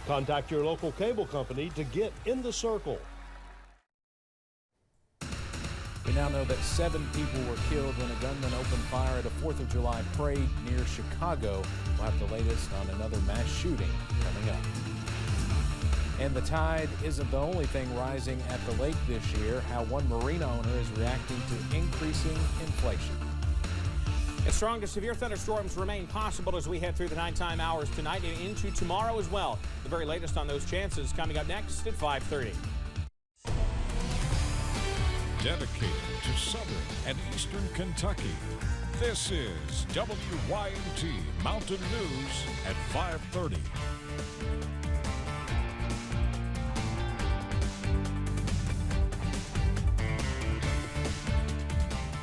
Contact your local cable company to get in the circle. We now know that 7 people were killed when a gunman opened fire at a 4th of July parade near Chicago. We'll have the latest on another mass shooting coming up. And the tide isn't the only thing rising at the lake this year. How one marina owner is reacting to increasing inflation. And strong to severe thunderstorms remain possible as we head through the nighttime hours tonight and into tomorrow as well. The very latest on those chances coming up next at 5:30. Dedicated to southern and eastern Kentucky, this is WYMT Mountain News at 5:30.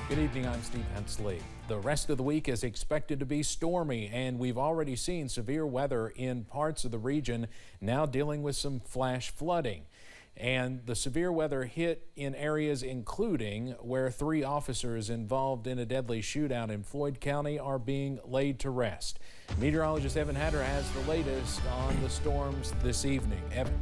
Good evening, I'm Steve Hensley. The rest of the week is expected to be stormy, and we've already seen severe weather in parts of the region, now dealing with some flash flooding. And the severe weather hit in areas including where 3 officers involved in a deadly shootout in Floyd County are being laid to rest. Meteorologist Evan Hatter has the latest on the storms this evening. Evan.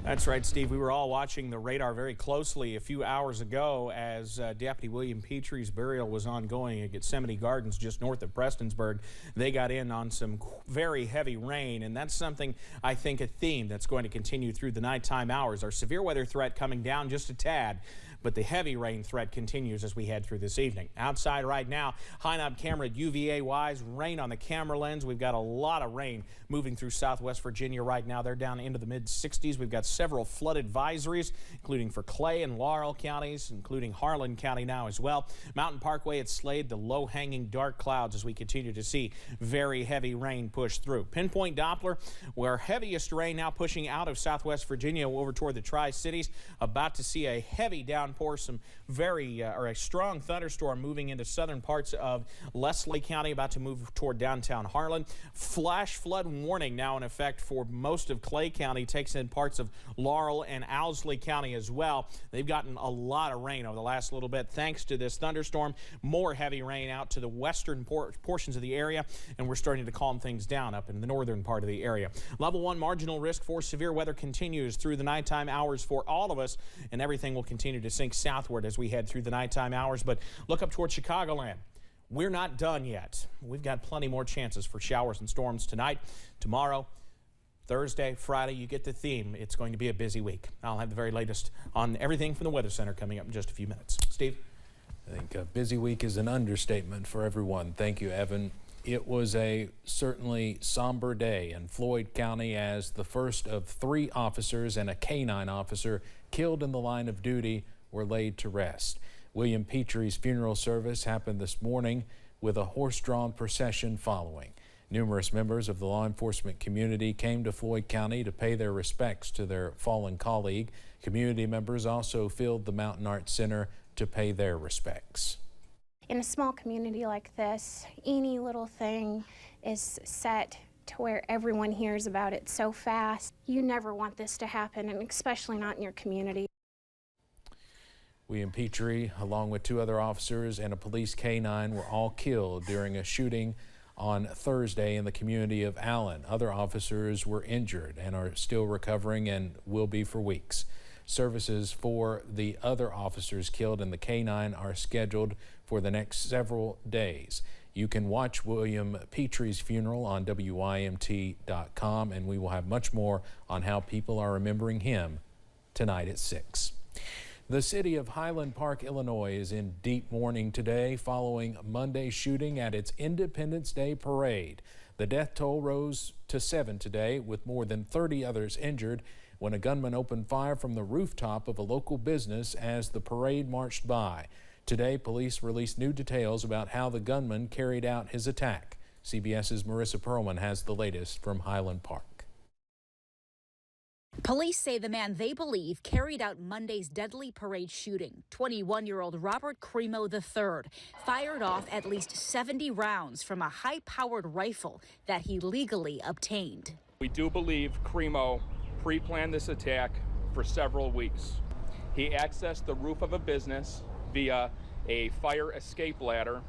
That's right, Steve. We were all watching the radar very closely a few hours ago as Deputy William Petrie's burial was ongoing at Gethsemane Gardens just north of Prestonsburg. They got in on some very heavy rain, and that's something, I think, a theme that's going to continue through the nighttime hours. Our severe weather threat coming down just a tad, but the heavy rain threat continues as we head through this evening. Outside right now, high knob camera UVA-wise, rain on the camera lens. We've got a lot of rain moving through southwest Virginia right now. They're down into the mid-60s. We've got several flood advisories, including for Clay and Laurel counties, including Harlan County now as well. Mountain Parkway at Slade, the low-hanging dark clouds as we continue to see very heavy rain push through. Pinpoint Doppler, where heaviest rain now pushing out of southwest Virginia over toward the Tri-Cities. About to see a heavy downpour, some a strong thunderstorm moving into southern parts of Leslie County, about to move toward downtown Harlan. Flash flood warning now in effect for most of Clay County, takes in parts of Laurel and Owsley County as well. They've gotten a lot of rain over the last little bit thanks to this thunderstorm. More heavy rain out to the western portions of the area, and we're starting to calm things down up in the northern part of the area. Level 1 marginal risk for severe weather continues through the nighttime hours for all of us, and everything will continue to sink southward as we head through the nighttime hours. But look up toward Chicagoland. We're not done yet. We've got plenty more chances for showers and storms tonight, tomorrow, Thursday, Friday. You get the theme. It's going to be a busy week. I'll have the very latest on everything from the Weather Center coming up in just a few minutes. Steve? I think a busy week is an understatement for everyone. Thank you, Evan. It was a certainly somber day in Floyd County as the first of 3 officers and a canine officer killed in the line of duty were laid to rest. William Petrie's funeral service happened this morning with a horse-drawn procession following. Numerous members of the law enforcement community came to Floyd County to pay their respects to their fallen colleague. Community members also filled the Mountain Arts Center to pay their respects. In a small community like this, any little thing is set to where everyone hears about it so fast. You never want this to happen, and especially not in your community. William Petrie, along with 2 other officers and a police canine, were all killed during a shooting on Thursday in the community of Allen. Other officers were injured and are still recovering and will be for weeks. Services for the other officers killed in the canine are scheduled for the next several days. You can watch William Petrie's funeral on WYMT.com, and we will have much more on how people are remembering him tonight at 6. The city of Highland Park, Illinois is in deep mourning today following Monday's shooting at its Independence Day parade. The death toll rose to 7 today, with more than 30 others injured when a gunman opened fire from the rooftop of a local business as the parade marched by. Today, police released new details about how the gunman carried out his attack. CBS's Marissa Perlman has the latest from Highland Park. Police say the man they believe carried out Monday's deadly parade shooting, 21-year-old Robert Cremo III, fired off at least 70 rounds from a high-powered rifle that he legally obtained. We do believe Cremo pre-planned this attack for several weeks. He accessed the roof of a business via a fire escape ladder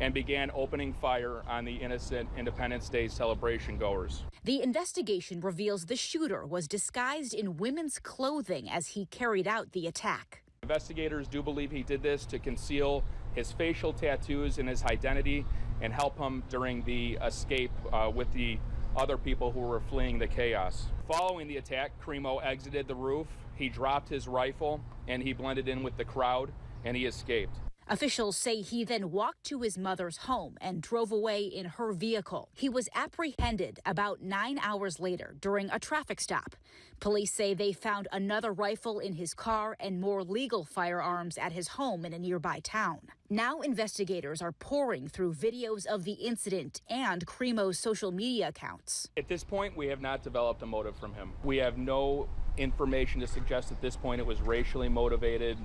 and began opening fire on the innocent Independence Day celebration goers. The investigation reveals the shooter was disguised in women's clothing as he carried out the attack. Investigators do believe he did this to conceal his facial tattoos and his identity and help him during the escape with the other people who were fleeing the chaos. Following the attack, Crimo exited the roof, he dropped his rifle, and he blended in with the crowd, and he escaped. Officials say he then walked to his mother's home and drove away in her vehicle. He was apprehended about 9 hours later during a traffic stop. Police say they found another rifle in his car and more legal firearms at his home in a nearby town. Now investigators are pouring through videos of the incident and Crimo's social media accounts. At this point, we have not developed a motive from him. We have no information to suggest at this point it was racially motivated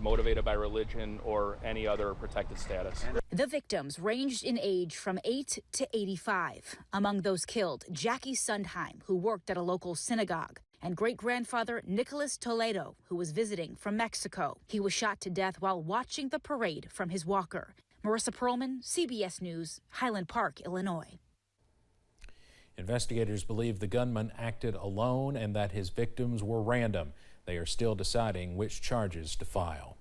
by religion, or any other protected status. The victims ranged in age from 8 to 85. Among those killed, Jackie Sundheim, who worked at a local synagogue, and great-grandfather Nicholas Toledo, who was visiting from Mexico. He was shot to death while watching the parade from his walker. Marissa Perlman, CBS News, Highland Park, Illinois. Investigators believe the gunman acted alone and that his victims were random. They are still deciding which charges to file.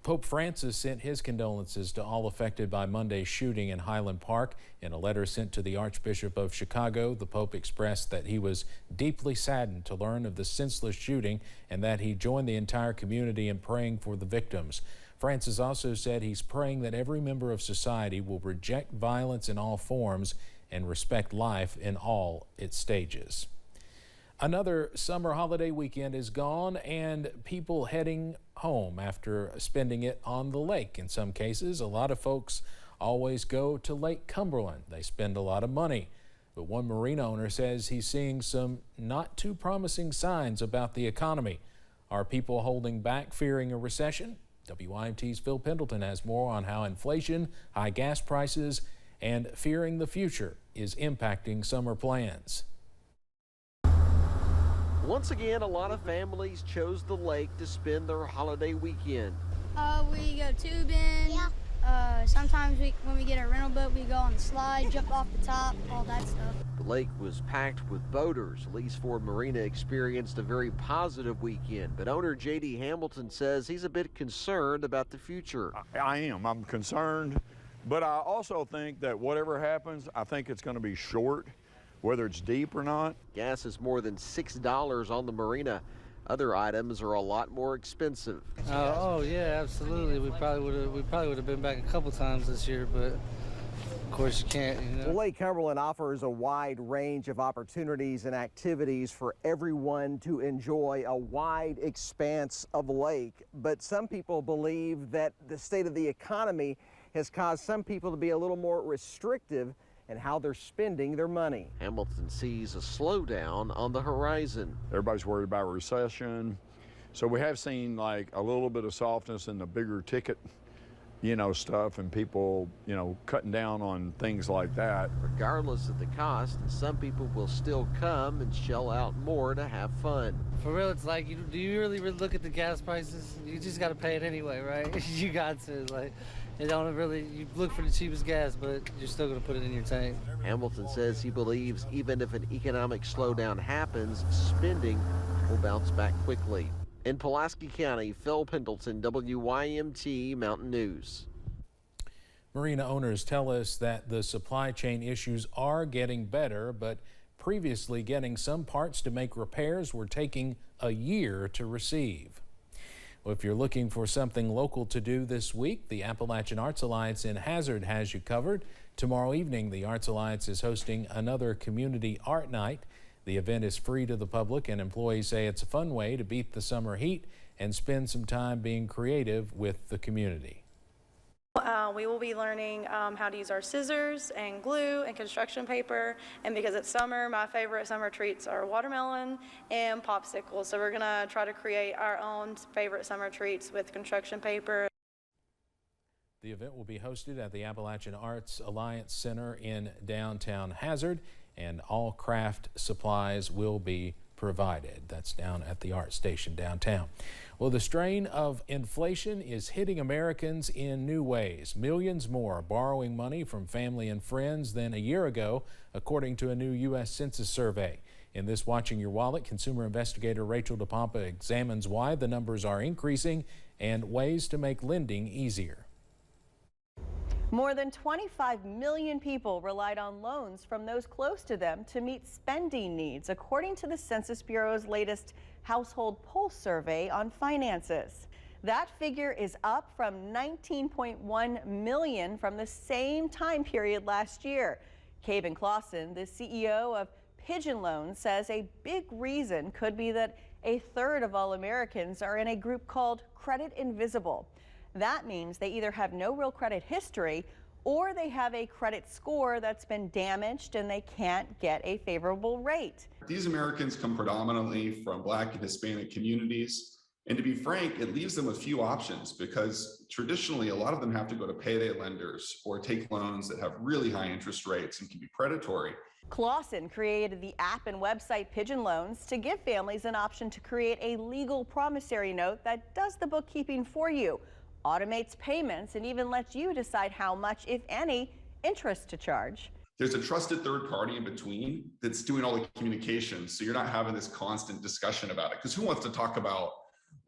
Pope Francis sent his condolences to all affected by Monday's shooting in Highland Park. In a letter sent to the Archbishop of Chicago, the Pope expressed that he was deeply saddened to learn of the senseless shooting and that he joined the entire community in praying for the victims. Francis also said he's praying that every member of society will reject violence in all forms and respect life in all its stages. Another summer holiday weekend is gone, and people heading home after spending it on the lake. In some cases, a lot of folks always go to Lake Cumberland. They spend a lot of money. But one marina owner says he's seeing some not too promising signs about the economy. Are people holding back, fearing a recession? WYMT's Phil Pendleton has more on how inflation, high gas prices, and fearing the future is impacting summer plans. Once again, a lot of families chose the lake to spend their holiday weekend. We go tubing. Yeah. Sometimes when we get a rental boat, we go on the slide, jump off the top, all that stuff. The lake was packed with boaters. Lease Ford Marina experienced a very positive weekend, but owner J.D. Hamilton says he's a bit concerned about the future. I am. I'm concerned, but I also think that whatever happens, I think it's going to be short, whether it's deep or not. Gas is more than $6 on the marina. Other items are a lot more expensive. Oh yeah, absolutely. We probably would have been back a couple times this year, but of course you can't. You know? Lake Cumberland offers a wide range of opportunities and activities for everyone to enjoy a wide expanse of lake. But some people believe that the state of the economy has caused some people to be a little more restrictive and how they're spending their money. Hamilton sees a slowdown on the horizon. Everybody's worried about recession. So we have seen like a little bit of softness in the bigger ticket, stuff, and people, cutting down on things like that. Regardless of the cost, some people will still come and shell out more to have fun. For real, it's like, do you really look at the gas prices? You just got to pay it anyway, right? You got to, you look for the cheapest gas, but you're still going to put it in your tank. Hamilton says he believes even if an economic slowdown happens, spending will bounce back quickly. In Pulaski County, Phil Pendleton, WYMT Mountain News. Marina owners tell us that the supply chain issues are getting better, but previously getting some parts to make repairs were taking a year to receive. Well, if you're looking for something local to do this week, the Appalachian Arts Alliance in Hazard has you covered. Tomorrow evening, the Arts Alliance is hosting another community art night. The event is free to the public, and employees say it's a fun way to beat the summer heat and spend some time being creative with the community. We will be learning how to use our scissors and glue and construction paper, and because it's summer, my favorite summer treats are watermelon and popsicles. So we're gonna try to create our own favorite summer treats with construction paper. The event will be hosted at the Appalachian Arts Alliance Center in downtown Hazard, and all craft supplies will be provided. That's down at the art station downtown. Well, the strain of inflation is hitting Americans in new ways. Millions more are borrowing money from family and friends than a year ago, according to a new U.S. Census survey. In this Watching Your Wallet, consumer investigator Rachel DePompa examines why the numbers are increasing and ways to make lending easier. More than 25 million people relied on loans from those close to them to meet spending needs, according to the Census Bureau's latest household pulse survey on finances. That figure is up from 19.1 million from the same time period last year. Caven Clausen, the CEO of Pigeon Loans, says a big reason could be that a third of all Americans are in a group called credit invisible. That means they either have no real credit history or they have a credit score that's been damaged and they can't get a favorable rate. These Americans come predominantly from Black and Hispanic communities. And to be frank, it leaves them with few options because traditionally a lot of them have to go to payday lenders or take loans that have really high interest rates and can be predatory. Clausen created the app and website Pigeon Loans to give families an option to create a legal promissory note that does the bookkeeping for you, automates payments, and even lets you decide how much, if any, interest to charge. There's a trusted third party in between that's doing all the communications, so you're not having this constant discussion about it. Because who wants to talk about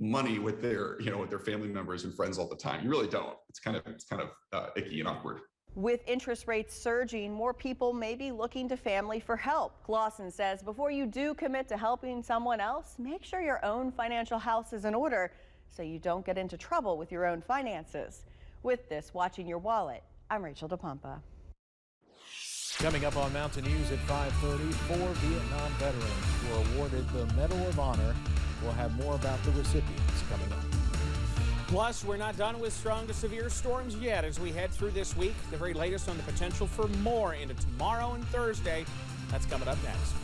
money with their, with their family members and friends all the time? You really don't. It's kind of icky and awkward. With interest rates surging, more people may be looking to family for help. Clausen says before you do commit to helping someone else, make sure your own financial house is in order so you don't get into trouble with your own finances. With this Watching Your Wallet, I'm Rachel DePompa. Coming up on Mountain News at 5:30, 4 Vietnam veterans were awarded the Medal of Honor. We'll have more about the recipients coming up. Plus, we're not done with strong to severe storms yet as we head through this week. The very latest on the potential for more into tomorrow and Thursday. That's coming up next.